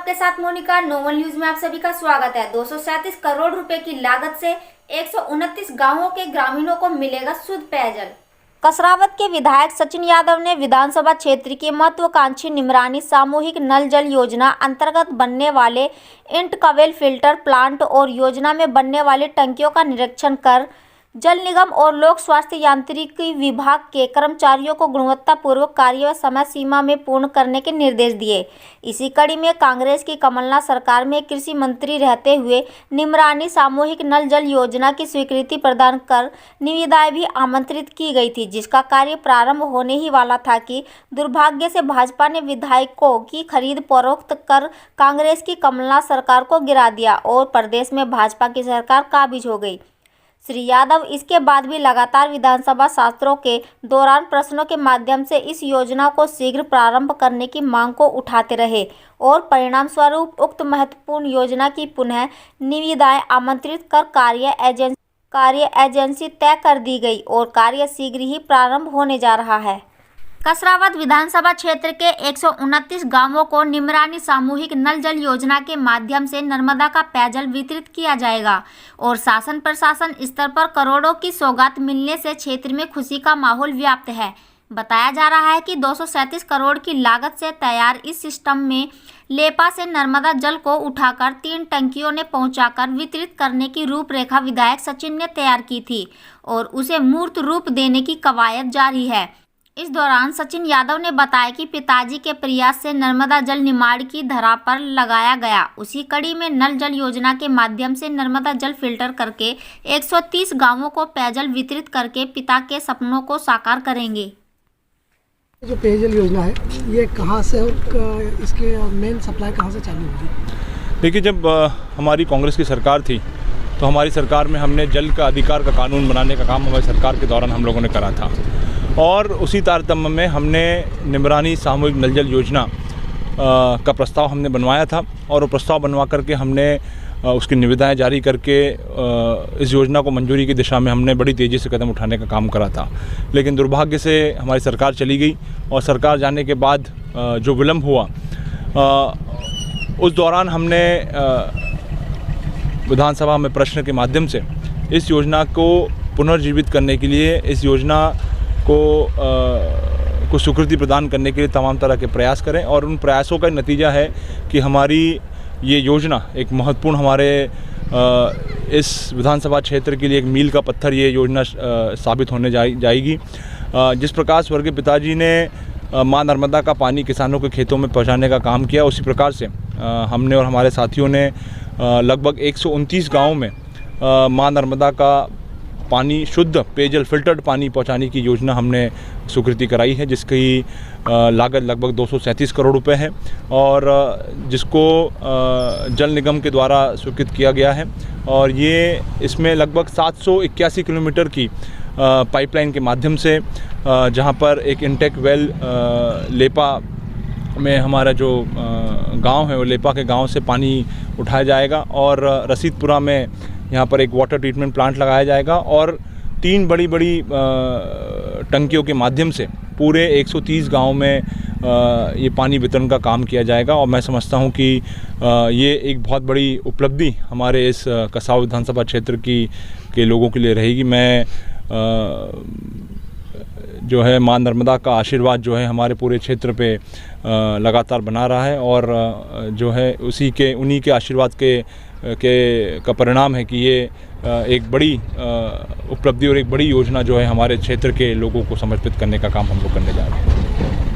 आपके साथ Monika. Known news में आप सभी का स्वागत है। 237 करोड़ रुपए की लागत से 129 गांवों के ग्रामीणों को मिलेगा शुद्ध पेयजल। कसरावत के विधायक सचिन यादव ने विधानसभा क्षेत्र की महत्वाकांक्षी निमरानी सामूहिक नल जल योजना अंतर्गत बनने वाले इंटकवेल फिल्टर प्लांट और योजना में बनने वाली टंकियों का निरीक्षण कर जल निगम और लोक स्वास्थ्य यांत्रिकी विभाग के कर्मचारियों को गुणवत्तापूर्वक कार्य व समय सीमा में पूर्ण करने के निर्देश दिए। इसी कड़ी में कांग्रेस की कमलनाथ सरकार में कृषि मंत्री रहते हुए निमरानी सामूहिक नल जल योजना की स्वीकृति प्रदान कर निविदाएं भी आमंत्रित की गई थी, जिसका कार्य प्रारंभ होने ही वाला था कि दुर्भाग्य से भाजपा ने विधायकों की खरीद फरोख्त कर कांग्रेस की कमलनाथ सरकार को गिरा दिया और प्रदेश में भाजपा की सरकार काबिज हो गई। श्री यादव इसके बाद भी लगातार विधानसभा सत्रों के दौरान प्रश्नों के माध्यम से इस योजना को शीघ्र प्रारंभ करने की मांग को उठाते रहे और परिणाम स्वरूप उक्त महत्वपूर्ण योजना की पुनः निविदाएं आमंत्रित कर कार्य एजेंसी तय कर दी गई और कार्य शीघ्र ही प्रारंभ होने जा रहा है। कसरावत विधानसभा क्षेत्र के 129 गांवों को निमरानी सामूहिक नल जल योजना के माध्यम से नर्मदा का पेयजल वितरित किया जाएगा और शासन प्रशासन स्तर पर करोड़ों की सौगात मिलने से क्षेत्र में खुशी का माहौल व्याप्त है। बताया जा रहा है कि 237 करोड़ की लागत से तैयार इस सिस्टम में लेपा से नर्मदा जल को उठाकर 3 टंकियों ने पहुंचाकर वितरित करने की रूपरेखा विधायक सचिन ने तैयार की थी और उसे मूर्त रूप देने की कवायद जारी है। इस दौरान सचिन यादव ने बताया कि पिताजी के प्रयास से नर्मदा जल निर्माण की धरा पर लगाया गया। उसी कड़ी में नल जल योजना के माध्यम से नर्मदा जल फिल्टर करके 130 गांवों को पेयजल वितरित करके पिता के सपनों को साकार करेंगे। जो पेयजल योजना है ये कहाँ से और इसके मेन सप्लाई कहाँ से चालू होगी? देखिए, जब हमारी कांग्रेस की सरकार थी तो हमारी सरकार में हमने जल का अधिकार का कानून बनाने का काम हमारी सरकार के दौरान हम लोगों ने करा था और उसी तारतम्य में हमने निमरानी सामूहिक नल जल योजना का प्रस्ताव हमने बनवाया था और वो प्रस्ताव बनवा करके हमने उसकी निविदाएं जारी करके इस योजना को मंजूरी की दिशा में हमने बड़ी तेज़ी से कदम उठाने का काम करा था। लेकिन दुर्भाग्य से हमारी सरकार चली गई और सरकार जाने के बाद जो विलम्ब हुआ उस दौरान हमने विधानसभा में प्रश्न के माध्यम से इस योजना को पुनर्जीवित करने के लिए, इस योजना को स्वीकृति प्रदान करने के लिए तमाम तरह के प्रयास करें और उन प्रयासों का नतीजा है कि हमारी ये योजना एक महत्वपूर्ण हमारे इस विधानसभा क्षेत्र के लिए एक मील का पत्थर ये योजना साबित होने जाएगी। जिस प्रकार स्वर्गीय पिताजी ने माँ नर्मदा का पानी किसानों के खेतों में पहुँचाने का काम किया, उसी प्रकार से हमने और हमारे साथियों ने लगभग 129 गाँवों में माँ नर्मदा का पानी, शुद्ध पेयजल फिल्टर्ड पानी पहुंचाने की योजना हमने स्वीकृति कराई है, जिसकी लागत लगभग 237 करोड़ रुपए है और जिसको जल निगम के द्वारा स्वीकृत किया गया है और ये इसमें लगभग 781 किलोमीटर की पाइपलाइन के माध्यम से जहां पर एक इंटेक वेल लेपा में हमारा जो गांव है वो लेपा के गांव से पानी उठाया जाएगा और रसीदपुरा में यहाँ पर एक वाटर ट्रीटमेंट प्लांट लगाया जाएगा और 3 बड़ी टंकियों के माध्यम से पूरे 130 गांव में ये पानी वितरण का काम किया जाएगा और मैं समझता हूँ कि ये एक बहुत बड़ी उपलब्धि हमारे इस कसरावत विधानसभा क्षेत्र के लोगों के लिए रहेगी। मैं जो है माँ नर्मदा का आशीर्वाद जो है हमारे पूरे क्षेत्र पे लगातार बना रहा है और जो है उन्हीं के आशीर्वाद का परिणाम है कि ये एक बड़ी उपलब्धि और एक बड़ी योजना जो है हमारे क्षेत्र के लोगों को समर्पित करने का काम हम लोग करने जा रहे हैं।